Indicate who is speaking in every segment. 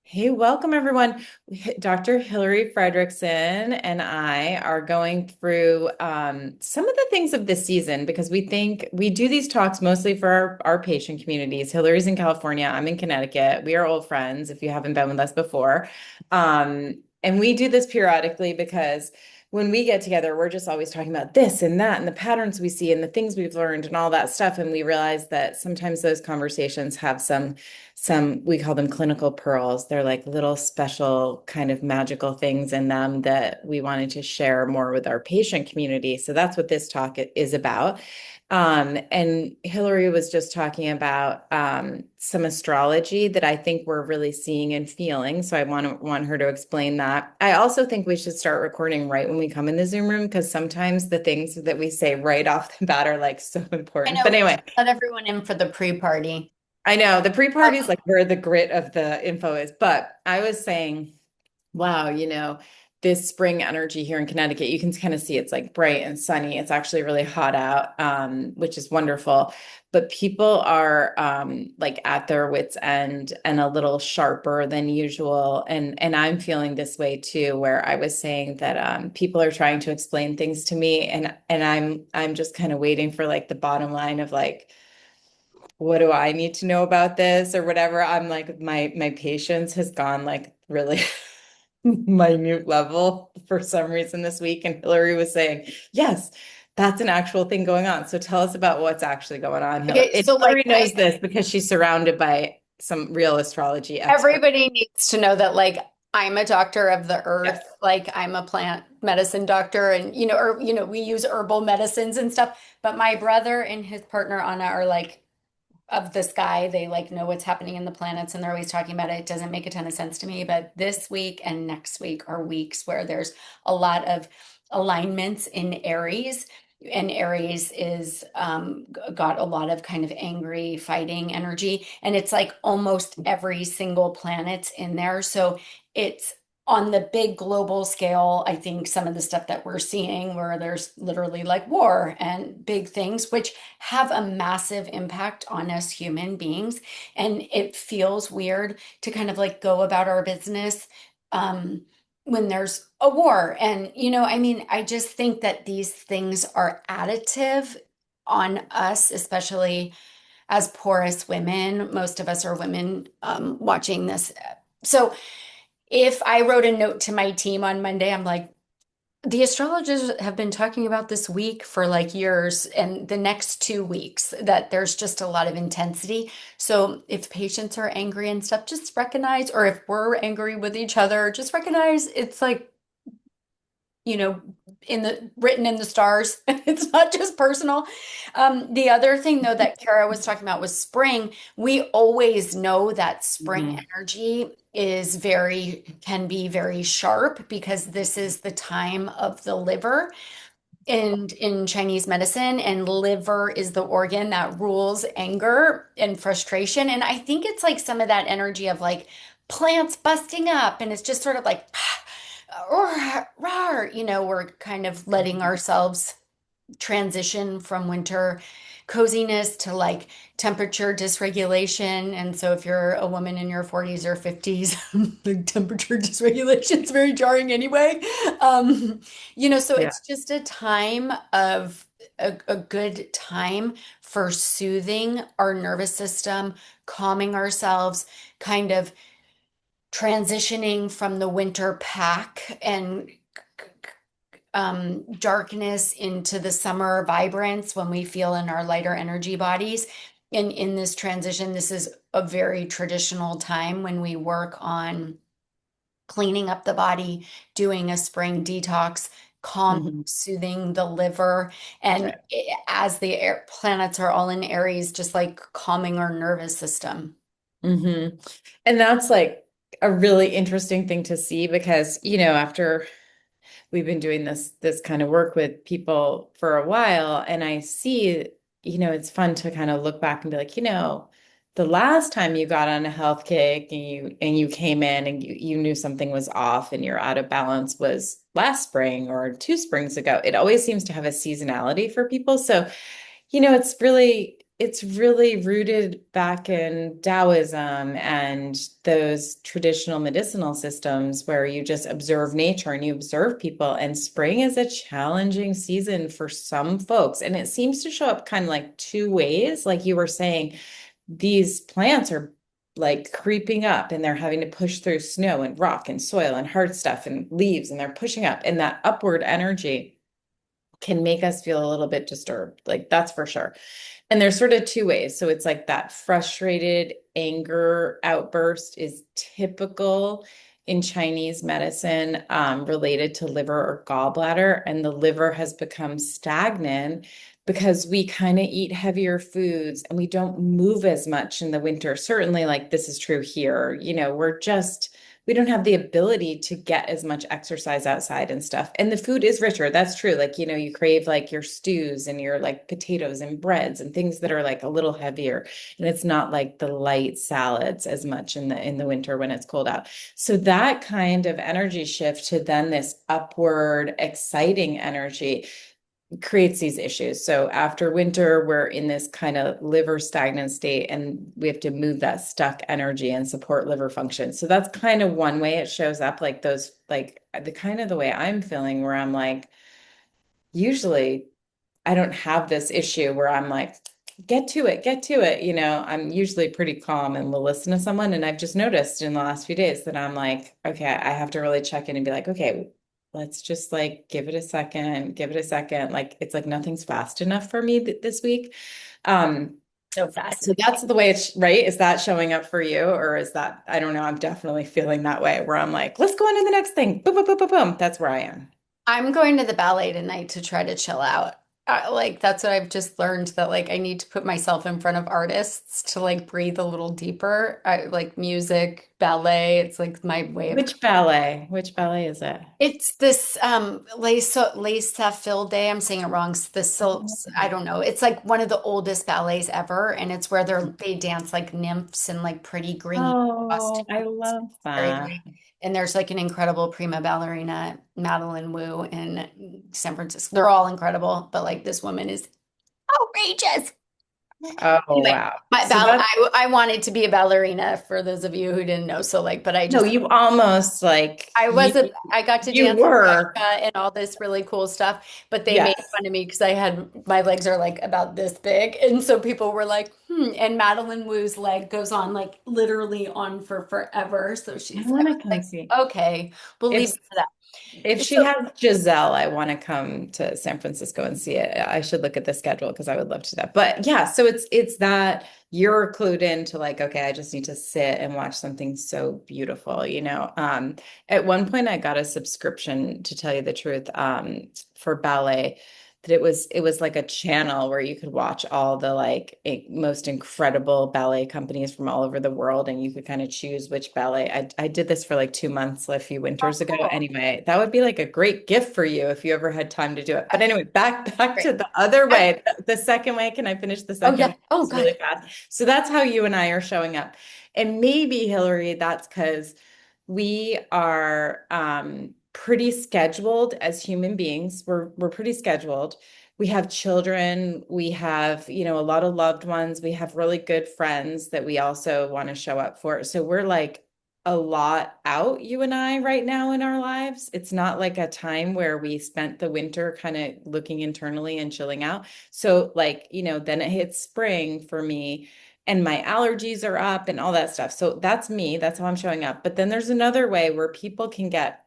Speaker 1: Hey, welcome everyone. Dr. Hilary Fredrickson and I are going through some of the things of this season because we think we do these talks mostly for our patient communities. Hilary's in California, I'm in Connecticut. We are old friends if you haven't been with us before. And we do this periodically because when we get together, we're just always talking about this and that and the patterns we see and the things we've learned and all that stuff. And we realize that sometimes those conversations have some we call them clinical pearls. They're like little special kind of magical things in them that we wanted to share more with our patient community. So that's what this talk is about. And Hillary was just talking about some astrology that I think we're really seeing and feeling. So I want her to explain that. I also think we should start recording right when we come in the Zoom room because sometimes the things that we say right off the bat are like so
Speaker 2: I
Speaker 1: important.
Speaker 2: know
Speaker 1: But
Speaker 2: we
Speaker 1: anyway,
Speaker 2: let everyone in for the pre-party.
Speaker 1: I know the pre-party is
Speaker 2: Um,
Speaker 1: like where the grit of the info is, but I was saying, wow, this spring energy here in Connecticut, you can kind of see it's like bright and sunny. It's actually really hot out, which is wonderful. But people are like at their wits' end and a little sharper than usual. And I'm feeling this way too, where I was saying that people are trying to explain things to me, and I'm just kind of waiting for like the bottom line of like what do I need to know about this or whatever. I'm like my patience has gone like really minute level for some reason this week. And Hillary was saying, yes, that's an actual thing going on. So tell us about what's actually going on, Hillary.
Speaker 2: okay,
Speaker 1: And
Speaker 2: so
Speaker 1: Hillary knows this because she's surrounded by some real astrology experts.
Speaker 2: everybody needs to know that I'm a doctor of the earth,
Speaker 1: Yes.
Speaker 2: I'm a plant medicine doctor, and we use herbal medicines and stuff. But my brother and his partner Anna are like of the sky. They like know what's happening in the planets, and they're always talking about it. It doesn't make a ton of sense to me, but this week and next week are weeks where there's a lot of alignments in Aries. And Aries is got a lot of kind of angry fighting energy, and it's like almost every single planet's in there. So it's on the big global scale. I think some of the stuff that we're seeing where there's literally like war and big things, which have a massive impact on us human beings. And it feels weird to kind of like go about our business when there's a war. And, I just think that these things are additive on us, especially as porous women. Most of us are women watching this. So if I wrote a note to my team on Monday, I'm like, the astrologers have been talking about this week for like years and the next 2 weeks that there's just a lot of intensity. So if patients are angry and stuff, just recognize, or if we're angry with each other, just recognize it's like, you know, in the written in the stars. It's not just personal. The other thing though that Kara was talking about was spring. We always know that spring
Speaker 1: Mhm.
Speaker 2: energy is can be very sharp because this is the time of the liver and in Chinese medicine, and liver is the organ that rules anger and frustration. And I think it's like some of that energy of like plants busting up, and it's just sort of like, we're kind of letting ourselves transition from winter coziness to like temperature dysregulation. And so if you're a woman in your 40s or 50s, the temperature dysregulation is very jarring anyway. So
Speaker 1: Yeah.
Speaker 2: it's just a time of a good time for soothing our nervous system, calming ourselves, kind of transitioning from the winter pack and darkness into the summer vibrance when we feel in our lighter energy bodies. And in this transition, this is a very traditional time when we work on cleaning up the body, doing a spring detox, calm,
Speaker 1: Mhm.
Speaker 2: soothing the liver. And
Speaker 1: Right.
Speaker 2: as the planets are all in Aries, just like calming our nervous system.
Speaker 1: hmm And that's like a really interesting thing to see because, after we've been doing this kind of work with people for a while, and I see, it's fun to kind of look back and be like, the last time you got on a health kick and you came in and you knew something was off and you're out of balance was last spring or 2 springs ago. It always seems to have a seasonality for people. So it's really it's really rooted back in Taoism and those traditional medicinal systems where you just observe nature and you observe people. And spring is a challenging season for some folks. And it seems to show up kind of like two ways. Like you were saying, these plants are like creeping up and they're having to push through snow and rock and soil and hard stuff and leaves, and they're pushing up. And that upward energy can make us feel a little bit disturbed. Like that's for sure. And there's sort of two ways. So it's like that frustrated anger outburst is typical in Chinese medicine, related to liver or gallbladder. And the liver has become stagnant because we kind of eat heavier foods and we don't move as much in the winter. Certainly, like this is true here. We don't have the ability to get as much exercise outside and stuff. And the food is richer. That's true. Like, you crave like your stews and your like potatoes and breads and things that are like a little heavier. And it's not like the light salads as much in the winter when it's cold out. So that kind of energy shift to then this upward, exciting energy creates these issues. So after winter, we're in this kind of liver stagnant state and we have to move that stuck energy and support liver function. So that's kind of one way it shows up, like those, like the kind of the way I'm feeling where I'm like, usually I don't have this issue where I'm like, get to it, get to it. I'm usually pretty calm and will listen to someone. And I've just noticed in the last few days that I'm like, okay, I have to really check in and be like, okay, let's just like give it a second, give it a second. Like it's like nothing's fast enough for me this week. Um,
Speaker 2: So
Speaker 1: so
Speaker 2: fascinating.
Speaker 1: that's the way it's right. Is that showing up for you, or is that, I don't know, I'm definitely feeling that way where I'm like, let's go on to the next thing. Boom, boom, boom, boom, boom. That's where I am.
Speaker 2: I'm going to the ballet tonight to try to chill out. Like that's what I've just learned that like I need to put myself in front of artists to like breathe a little deeper. I like music, ballet. It's like my way of.
Speaker 1: Which ballet? Which ballet is it?
Speaker 2: It's this Les Phil Day. I'm saying it wrong. I don't know. It's like one of the oldest ballets ever, and it's where they dance like nymphs in like pretty green
Speaker 1: Oh, I
Speaker 2: costumes.
Speaker 1: love
Speaker 2: Very
Speaker 1: that.
Speaker 2: great. And there's like an incredible prima ballerina, Madeline Wu in San Francisco. They're all incredible, but like this woman is outrageous.
Speaker 1: Oh,
Speaker 2: Anyway,
Speaker 1: wow.
Speaker 2: my
Speaker 1: So
Speaker 2: ball
Speaker 1: that's,
Speaker 2: I wanted to be a ballerina for those of you who didn't know. So like, but
Speaker 1: no, you almost like
Speaker 2: I got to
Speaker 1: you
Speaker 2: dance
Speaker 1: were.
Speaker 2: and all this really cool stuff, but they made
Speaker 1: Yes.
Speaker 2: fun of me because my legs are like about this big. And so people were like, and Madeline Wu's leg goes on like literally on for forever. So
Speaker 1: I
Speaker 2: I
Speaker 1: want to
Speaker 2: was
Speaker 1: come
Speaker 2: like,
Speaker 1: see.
Speaker 2: okay, we'll leave
Speaker 1: If
Speaker 2: it at
Speaker 1: if
Speaker 2: that.
Speaker 1: she
Speaker 2: So
Speaker 1: has Giselle, I want to come to San Francisco and see it. I should look at the schedule because I would love to do that. But yeah, so it's that you're clued in to like, okay, I just need to sit and watch something so beautiful. At one point I got a subscription, to tell you the truth, for ballet, that it was like a channel where you could watch all the like most incredible ballet companies from all over the world, and you could kind of choose which ballet. I did this for like 2 months a few
Speaker 2: oh,
Speaker 1: winters ago.
Speaker 2: cool.
Speaker 1: Anyway, that would be like a great gift for you if you ever had time to do it. But anyway, back
Speaker 2: Great.
Speaker 1: to the other
Speaker 2: I,
Speaker 1: way. The second way, can I finish the
Speaker 2: oh
Speaker 1: second
Speaker 2: yeah.
Speaker 1: way?
Speaker 2: Oh
Speaker 1: It's really
Speaker 2: God.
Speaker 1: fast. So that's how you and I are showing up. And maybe, Hillary, that's because we are pretty scheduled as human beings. We're pretty scheduled. We have children, we have, a lot of loved ones, we have really good friends that we also want to show up for. So we're like a lot out, you and I, right now in our lives. It's not like a time where we spent the winter kind of looking internally and chilling out. So like, then it hits spring for me and my allergies are up and all that stuff. So that's me, that's how I'm showing up. But then there's another way where people can get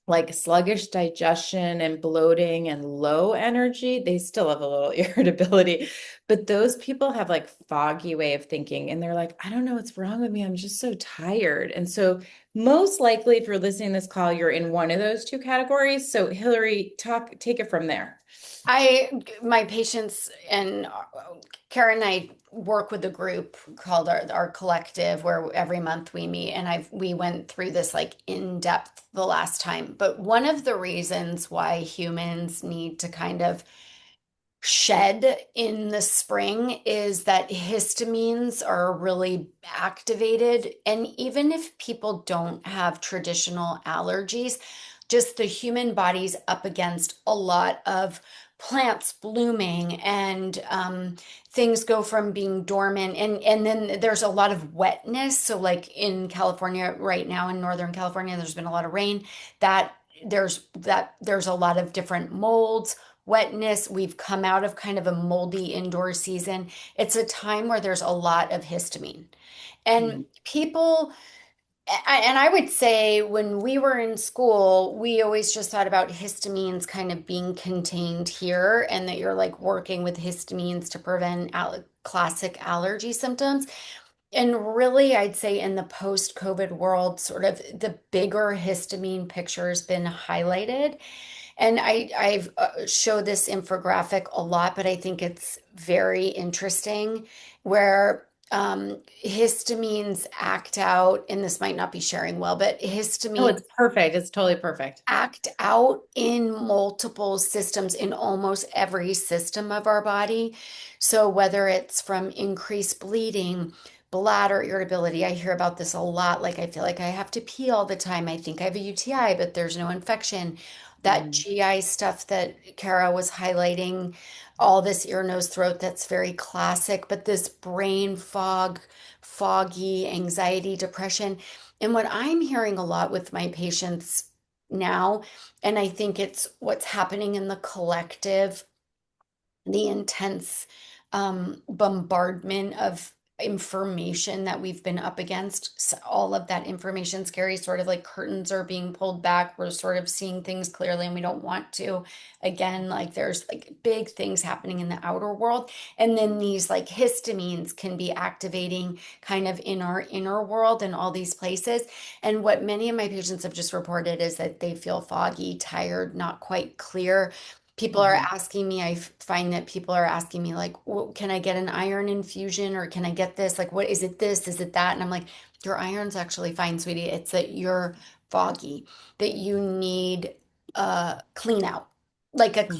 Speaker 1: like sluggish digestion and bloating and low energy. They still have a little irritability, but those people have like foggy way of thinking and they're like, I don't know what's wrong with me. I'm just so tired. And so most likely if you're listening to this call, you're in one of those two categories. So Hillary, take it from there.
Speaker 2: My patients and Karen and I work with a group called our collective where every month we meet and we went through this like in depth the last time. But one of the reasons why humans need to kind of shed in the spring is that histamines are really activated. And even if people don't have traditional allergies, just the human body's up against a lot of plants blooming and things go from being dormant and then there's a lot of wetness. So like in California right now, in Northern California, there's been a lot of rain that there's a lot of different molds, wetness. We've come out of kind of a moldy indoor season. It's a time where there's a lot of histamine. And
Speaker 1: Mhm.
Speaker 2: people and I would say when we were in school, we always just thought about histamines kind of being contained here and that you're like working with histamines to prevent classic allergy symptoms. And really, I'd say in the post-COVID world, sort of the bigger histamine picture has been highlighted. And I've showed this infographic a lot, but I think it's very interesting where histamines act out, and this might not be sharing well, but
Speaker 1: No,
Speaker 2: histamine
Speaker 1: it's perfect. It's totally perfect.
Speaker 2: act out in multiple systems, in almost every system of our body. So whether it's from increased bleeding, bladder irritability, I hear about this a lot. Like I feel like I have to pee all the time. I think I have a UTI, but there's no infection. That
Speaker 1: Mhm.
Speaker 2: GI stuff that Kara was highlighting, all this ear, nose, throat, that's very classic, but this brain fog, foggy, anxiety, depression. And what I'm hearing a lot with my patients now. And I think it's what's happening in the collective, the intense bombardment of information that we've been up against. All of that information scary, sort of like curtains are being pulled back. We're sort of seeing things clearly and we don't want to. Again, like there's like big things happening in the outer world. And then these like histamines can be activating kind of in our inner world and all these places. And what many of my patients have just reported is that they feel foggy, tired, not quite clear. People are
Speaker 1: Mhm.
Speaker 2: asking me, I find that people are asking me, like, well, can I get an iron infusion or can I get this? Like, what is it this? Is it that? And I'm like, your iron's actually fine, sweetie. It's that you're foggy, that you need a clean out, like a
Speaker 1: Mhm.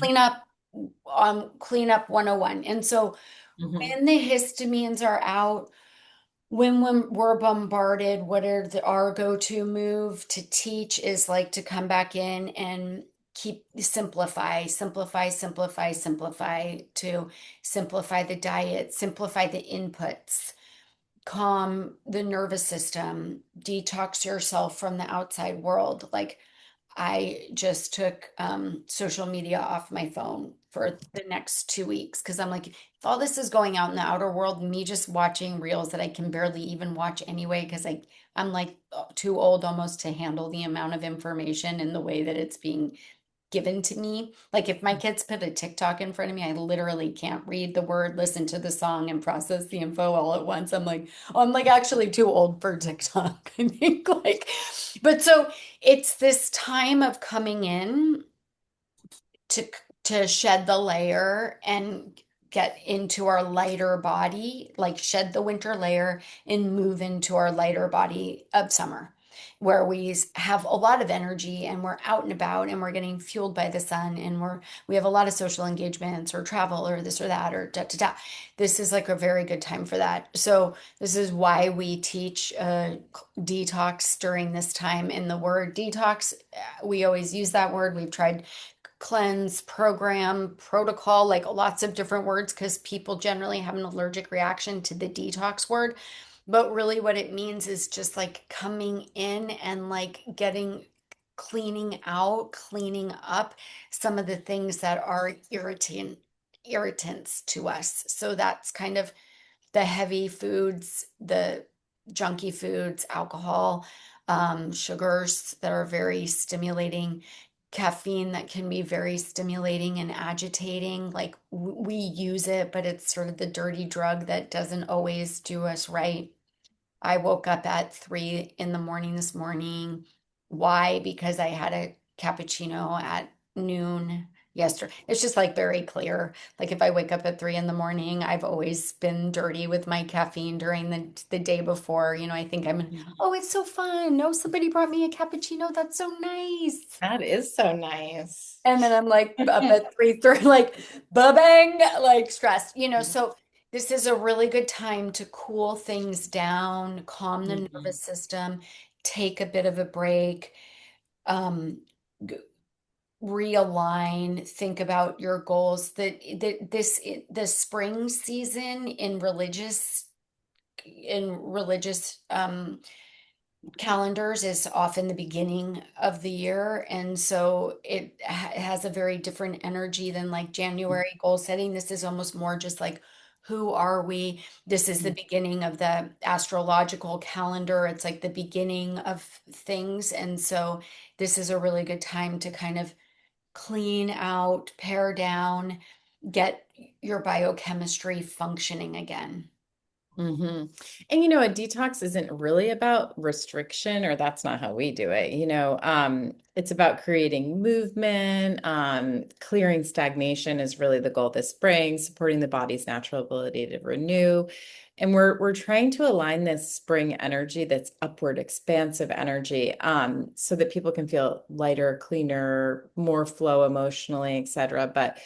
Speaker 2: cleanup 101. And so
Speaker 1: Mhm.
Speaker 2: when the histamines are out, when we're bombarded, what are our go-to move to teach is like to come back in and simplify, to simplify the diet, simplify the inputs, calm the nervous system, detox yourself from the outside world. Like I just took social media off my phone for the next 2 weeks because I'm like, if all this is going out in the outer world, me just watching reels that I can barely even watch anyway, because I'm like too old almost to handle the amount of information and the way that it's being given to me. Like if my kids put a TikTok in front of me, I literally can't read the word, listen to the song, and process the info all at once. I'm like, oh, I'm like actually too old for TikTok. I think like, but so it's this time of coming in to to shed the layer and get into our lighter body, like shed the winter layer and move into our lighter body of summer, where we have a lot of energy and we're out and about and we're getting fueled by the sun and we have a lot of social engagements or travel or this or that or da da da. This is like a very good time for that. So this is why we teach detox during this time. And the word detox, we always use that word. We've tried cleanse, program, protocol, like lots of different words because people generally have an allergic reaction to the detox word. But really, what it means is just like coming in and like cleaning out, cleaning up some of the things that are irritants to us. So that's kind of the heavy foods, the junky foods, alcohol, sugars that are very stimulating, caffeine that can be very stimulating and agitating. Like we use it, but it's sort of the dirty drug that doesn't always do us right. I woke up at 3 in the morning this morning. Why? Because I had a cappuccino at noon yesterday. It's just like very clear. Like if I wake up at 3 in the morning, I've always been dirty with my caffeine during the day before. I think
Speaker 1: Mhm.
Speaker 2: oh, it's so fun. No, somebody brought me a cappuccino. That's so nice.
Speaker 1: That is so nice.
Speaker 2: And then I'm like up at 3:30, like ba-bang, like stressed, so this is a really good time to cool things down, calm the
Speaker 1: Mhm.
Speaker 2: nervous system, take a bit of a break. Um, realign, think about your goals. The spring season in religious calendars is often the beginning of the year, and so it has a very different energy than like January goal setting. This is almost more just like, who are we? This is the beginning of the astrological calendar. It's like the beginning of things, and so this is a really good time to kind of clean out, pare down, get your biochemistry functioning again.
Speaker 1: hmm And a detox isn't really about restriction, or that's not how we do it. It's about creating movement, clearing stagnation is really the goal this spring, supporting the body's natural ability to renew. And we're trying to align this spring energy, that's upward, expansive energy, so that people can feel lighter, cleaner, more flow emotionally, etc. But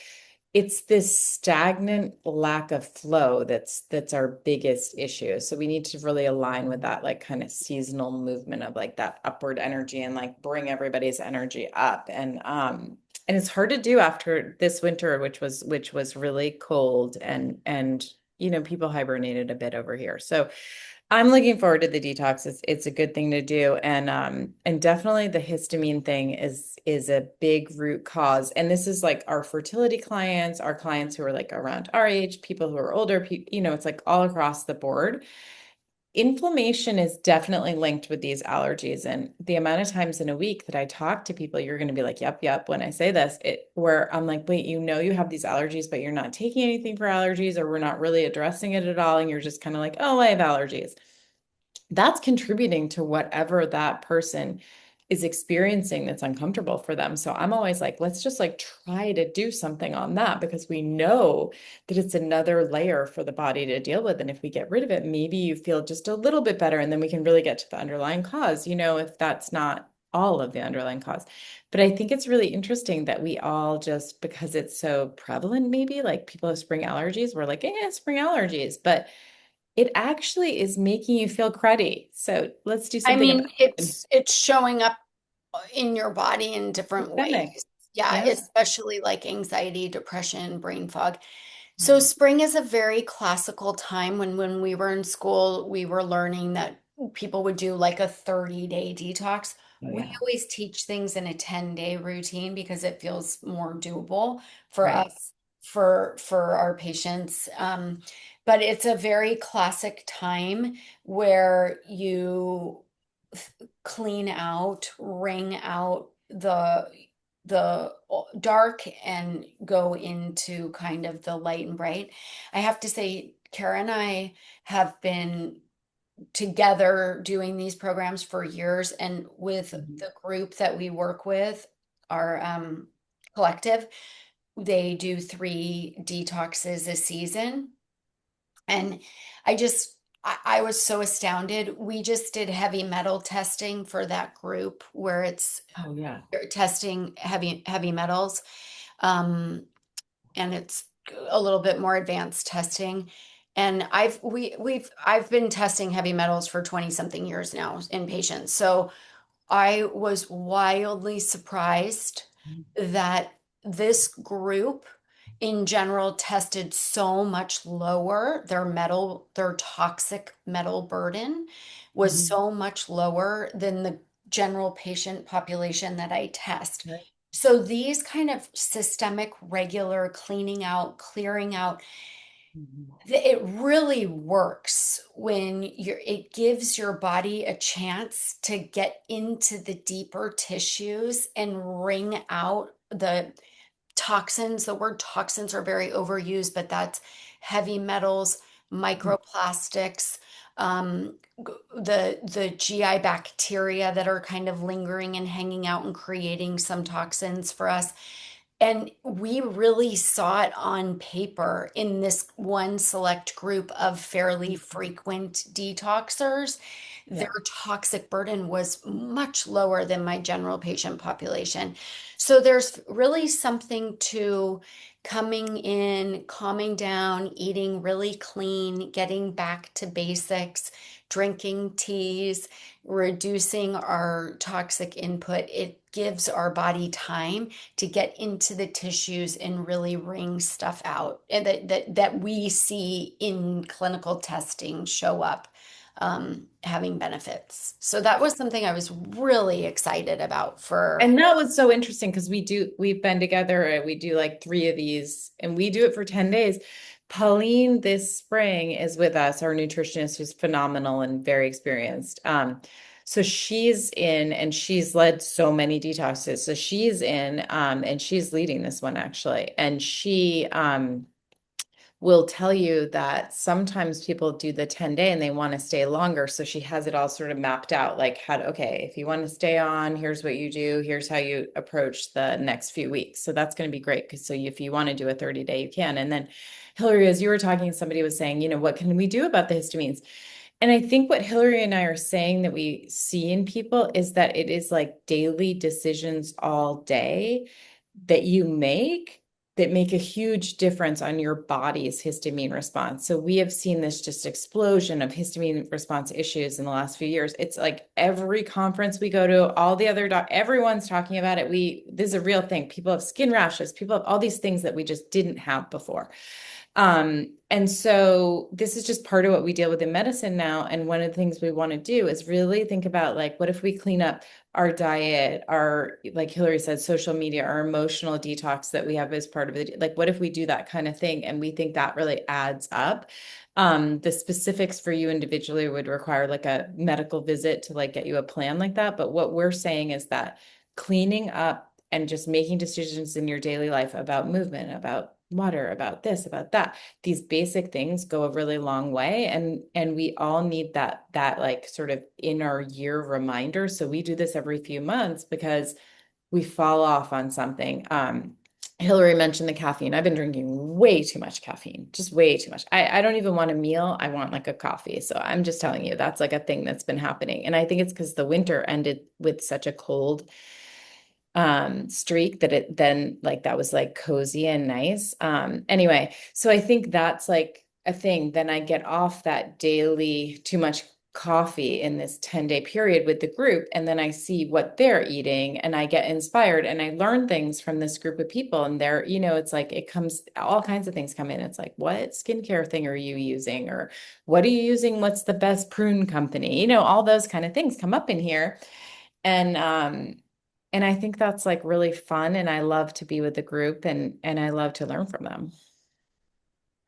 Speaker 1: it's this stagnant lack of flow that's our biggest issue. So we need to really align with that, like kind of seasonal movement of like that upward energy, and like bring everybody's energy up. And it's hard to do after this winter, which was really cold, and people hibernated a bit over here. So I'm looking forward to the detox. It's a good thing to do. And definitely the histamine thing is a big root cause. And this is like our fertility clients, our clients who are like around our age, people who are older, it's like all across the board. Inflammation is definitely linked with these allergies. And the amount of times in a week that I talk to people, you're going to be like, yep, yep, when I say this, where I'm like, wait, you have these allergies, but you're not taking anything for allergies, or we're not really addressing it at all. And you're just kind of like, oh, I have allergies. That's contributing to whatever that person is experiencing that's uncomfortable for them. So I'm always like, let's just like try to do something on that, because we know that it's another layer for the body to deal with. And if we get rid of it, maybe you feel just a little bit better, and then we can really get to the underlying cause, if that's not all of the underlying cause. But I think it's really interesting that we all, just because it's so prevalent, maybe like people have spring allergies, we're like, eh, spring allergies. But it actually is making you feel cruddy. So let's do
Speaker 2: I
Speaker 1: something about
Speaker 2: mean,
Speaker 1: it.
Speaker 2: it's showing up in your body in different
Speaker 1: Systemic.
Speaker 2: ways. Yeah,
Speaker 1: Yeah.
Speaker 2: especially like anxiety, depression, brain fog. So
Speaker 1: Mhm.
Speaker 2: spring is a very classical time. When we were in school, we were learning that people would do like a 30-day detox.
Speaker 1: Oh,
Speaker 2: We
Speaker 1: yeah.
Speaker 2: always teach things in a 10-day routine because it feels more doable for
Speaker 1: Right.
Speaker 2: us, for our patients. But it's a very classic time where you clean out, wring out the dark and go into kind of the light and bright. I have to say, Kara and I have been together doing these programs for years, and with
Speaker 1: Mhm.
Speaker 2: the group that we work with, our collective, they do 3 detoxes a season. And I was so astounded. We just did heavy metal testing for that group where it's
Speaker 1: Oh, yeah.
Speaker 2: testing heavy metals. Um, and it's a little bit more advanced testing. And I've been testing heavy metals for 20 something years now in patients. So I was wildly surprised that this group in general tested so much lower. Their toxic metal burden was
Speaker 1: Mhm.
Speaker 2: so much lower than the general patient population that I test.
Speaker 1: Right.
Speaker 2: So these kind of systemic, regular cleaning out, clearing out,
Speaker 1: Mhm.
Speaker 2: it really works when it gives your body a chance to get into the deeper tissues and wring out the toxins. The word toxins are very overused, but that's heavy metals, microplastics, the GI bacteria that are kind of lingering and hanging out and creating some toxins for us. And we really saw it on paper in this one select group of fairly frequent detoxers. Their
Speaker 1: Yeah.
Speaker 2: toxic burden was much lower than my general patient population. So there's really something to coming in, calming down, eating really clean, getting back to basics, drinking teas, reducing our toxic input. It gives our body time to get into the tissues and really wring stuff out, and that we see in clinical testing show up having benefits. So that was something I was really excited about for.
Speaker 1: And that was so interesting because we've been together and we do like three of these and we do it for 10 days. Pauline this spring is with us, our nutritionist who's phenomenal and very experienced. So she's in and she's led so many detoxes. So she's in and she's leading this one actually. And she will tell you that sometimes people do the 10-day and they want to stay longer. So she has it all sort of mapped out, like how to, okay, if you want to stay on, here's what you do, here's how you approach the next few weeks. So that's going to be great because if you want to do a 30-day, you can. And then Hillary, as you were talking, somebody was saying, what can we do about the histamines? And I think what Hillary and I are saying that we see in people is that it is like daily decisions all day that you make that make a huge difference on your body's histamine response. So we have seen this just explosion of histamine response issues in the last few years. It's like every conference we go to, all the other everyone's talking about it. This is a real thing. People have skin rashes, people have all these things that we just didn't have before. And so this is just part of what we deal with in medicine now. And one of the things we want to do is really think about like, what if we clean up our diet, our, like Hillary said, social media, our emotional detox that we have as part of it. Like, what if we do that kind of thing? And we think that really adds up. The specifics for you individually would require like a medical visit to like get you a plan like that. But what we're saying is that cleaning up and just making decisions in your daily life about movement, about water, about this, about that, these basic things go a really long way. And we all need that like sort of in our year reminder. So we do this every few months because we fall off on something. Hillary mentioned the caffeine. I've been drinking way too much caffeine, just way too much. I don't even want a meal. I want like a coffee. So I'm just telling you, that's like a thing that's been happening. And I think it's because the winter ended with such a cold streak that it then like that was like cozy and nice. Anyway, so I think that's like a thing. Then I get off that daily too much coffee in this 10-day period with the group, and then I see what they're eating and I get inspired and I learn things from this group of people. And they're, it's like it comes, all kinds of things come in. It's like, what skincare thing are you using? Or what are you using? What's the best prune company? All those kind of things come up in here. And I think that's like really fun. And I love to be with the group and I love to learn from them.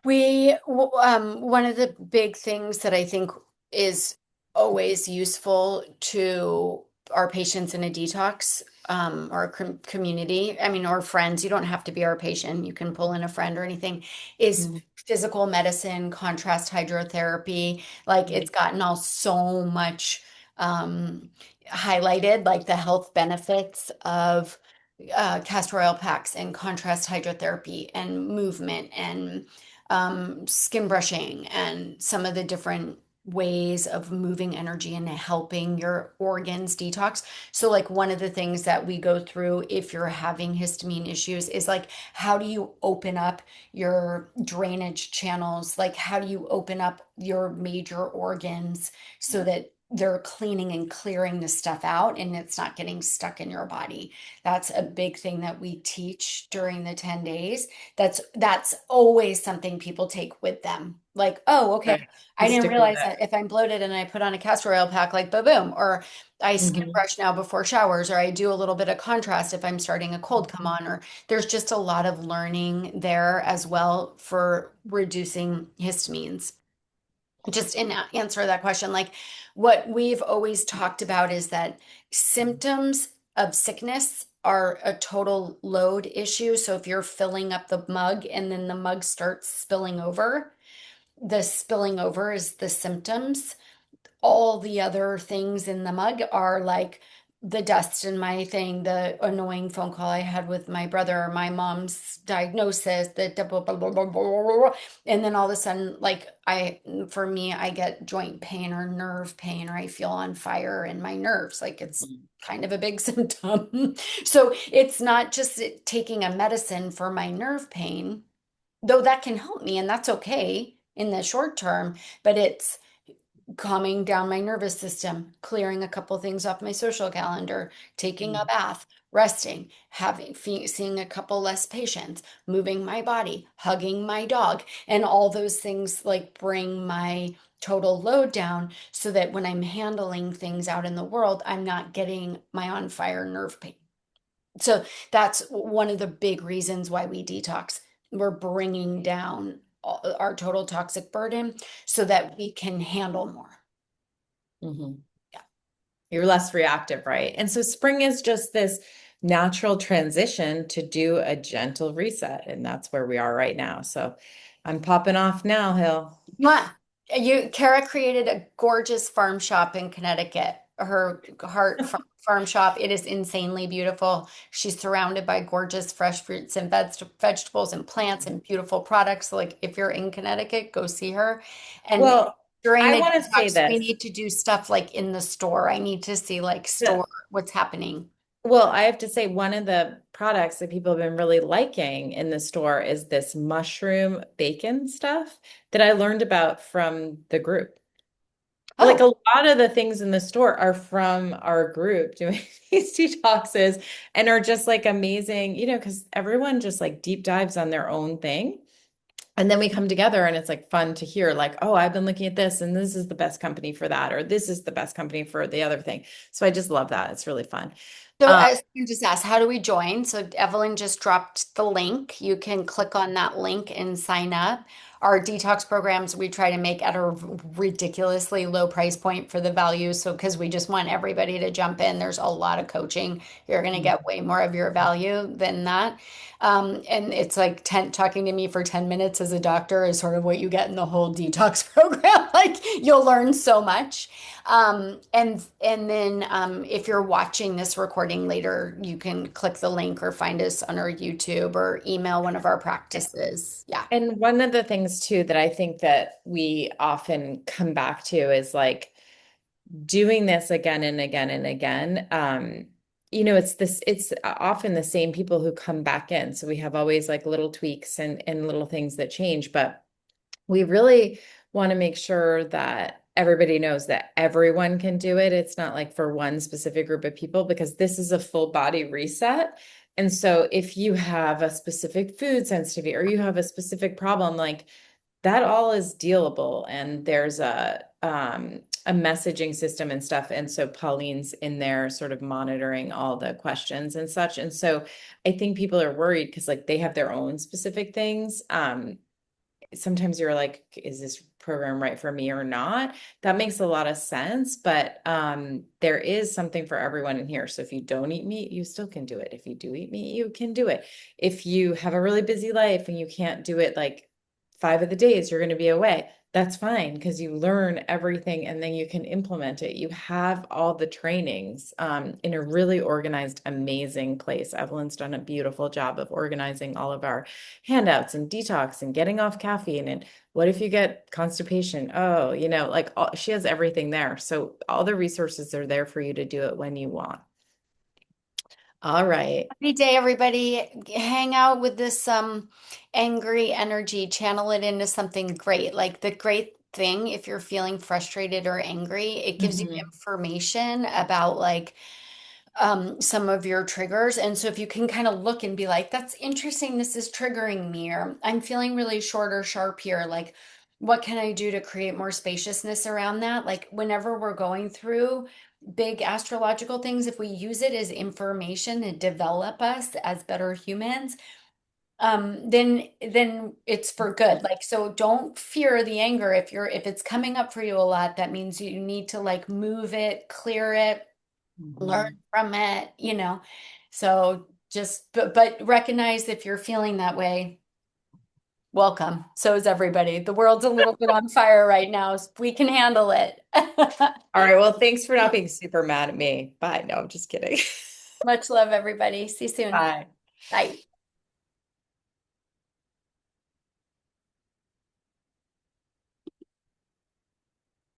Speaker 2: One of the big things that I think is always useful to our patients in a detox, or community, I mean, or friends, you don't have to be our patient, you can pull in a friend or anything, is
Speaker 1: Mhm.
Speaker 2: physical medicine, contrast hydrotherapy. Like it's gotten all so much highlighted, like the health benefits of castor oil packs and contrast hydrotherapy and movement and skin brushing and some of the different ways of moving energy and helping your organs detox. So like one of the things that we go through if you're having histamine issues is like, how do you open up your drainage channels? Like how do you open up your major organs so that they're cleaning and clearing the stuff out and it's not getting stuck in your body? That's a big thing that we teach during the 10 days. That's always something people take with them. Like, oh, okay,
Speaker 1: Right.
Speaker 2: I
Speaker 1: You
Speaker 2: didn't
Speaker 1: stick with
Speaker 2: realize that if I'm bloated and I put on a castor oil pack, like boom, or I skin
Speaker 1: it.
Speaker 2: brush now before showers, or I do a little bit of contrast if I'm starting a cold come on, or there's just a lot of learning there as well for reducing histamines. Just in answer to that question, like what we've always talked about is that symptoms of sickness are a total load issue. So if you're filling up the mug and then the mug starts spilling over, the spilling over is the symptoms. All the other things in the mug are like the dust in my thing, the annoying phone call I had with my brother, my mom's diagnosis, the blah, blah, blah, blah, blah, blah. And then all of a sudden, like for me, I get joint pain or nerve pain, or I feel on fire in my nerves. Like it's
Speaker 1: Mhm.
Speaker 2: kind of a big symptom. So it's not just taking a medicine for my nerve pain, though that can help me and that's okay in the short term, but it's calming down my nervous system, clearing a couple things off my social calendar, taking a
Speaker 1: Mm.
Speaker 2: bath, resting, seeing a couple less patients, moving my body, hugging my dog, and all those things like bring my total load down so that when I'm handling things out in the world, I'm not getting my on fire nerve pain. So that's one of the big reasons why we detox. We're bringing down our total toxic burden so that we can handle more.
Speaker 1: Mhm.
Speaker 2: Yeah.
Speaker 1: You're less reactive, right? And so spring is just this natural transition to do a gentle reset. And that's where we are right now. So I'm popping off now, Hill.
Speaker 2: Mwah. Kara created a gorgeous farm shop in Connecticut. Her farm shop. It is insanely beautiful. She's surrounded by gorgeous fresh fruits and vegetables and plants and beautiful products. So, like if you're in Connecticut, go see her. And
Speaker 1: Well,
Speaker 2: during
Speaker 1: I
Speaker 2: the
Speaker 1: want to say
Speaker 2: detox, we
Speaker 1: this.
Speaker 2: need to do stuff like in the store. I need to see like store what's happening.
Speaker 1: Well, I have to say, one of the products that people have been really liking in the store is this mushroom bacon stuff that I learned about from the group. Like a
Speaker 2: Oh,
Speaker 1: lot of the things in the store are from our group doing these detoxes and are just like amazing, because everyone just like deep dives on their own thing. And then we come together and it's like fun to hear, like, oh, I've been looking at this and this is the best company for that, or this is the best company for the other thing. So I just love that. It's really fun.
Speaker 2: so
Speaker 1: Um,
Speaker 2: as you just asked, how do we join? So Evelyn just dropped the link. You can click on that link and sign up. Our detox programs we try to make at a ridiculously low price point for the value. So because we just want everybody to jump in. There's a lot of coaching. You're going to get way more of your value than that. And it's like 10 talking to me for 10 minutes as a doctor is sort of what you get in the whole detox program. Like you'll learn so much. And then if you're watching this recording later, you can click the link or find us on our YouTube or email one of our practices. Yeah.
Speaker 1: And one of the things too that I think that we often come back to is like doing this again and again and again. It's often the same people who come back in. So we have always like little tweaks and little things that change, but we really want to make sure that everybody knows that everyone can do it. It's not like for one specific group of people because this is a full body reset. And so if you have a specific food sensitivity or you have a specific problem, like that all is dealable. And there's a messaging system and stuff. And so Pauline's in there sort of monitoring all the questions and such. And so I think people are worried because like they have their own specific things. Sometimes you're like, is this program right for me or not? That makes a lot of sense, but there is something for everyone in here. So if you don't eat meat, you still can do it. If you do eat meat, you can do it. If you have a really busy life and you can't do it like 5 of the days you're going to be away, that's fine because you learn everything and then you can implement it. You have all the trainings in a really organized, amazing place. Evelyn's done a beautiful job of organizing all of our handouts and detox and getting off caffeine. And what if you get constipation? Oh, like she has everything there. So all the resources are there for you to do it when you want. All right.
Speaker 2: Every day, everybody hang out with this angry energy, channel it into something great. Like the great thing, if you're feeling frustrated or angry, it gives you
Speaker 1: Mhm.
Speaker 2: information about like some of your triggers. And so if you can kind of look and be like, that's interesting, this is triggering me, or I'm feeling really short or sharp here. Like, what can I do to create more spaciousness around that? Like, whenever we're going through big astrological things, if we use it as information to develop us as better humans, then it's for good. Like, so don't fear the anger. If it's coming up for you a lot, that means you need to like move it, clear it, learn
Speaker 1: Mhm.
Speaker 2: from it. So just but recognize if you're feeling that way, welcome. So is everybody. The world's a little bit on fire right now. We can handle it.
Speaker 1: All right. Well, thanks for not being super mad at me. Bye. No, I'm just kidding.
Speaker 2: Much love, everybody. See you soon.
Speaker 1: Bye.
Speaker 2: Bye.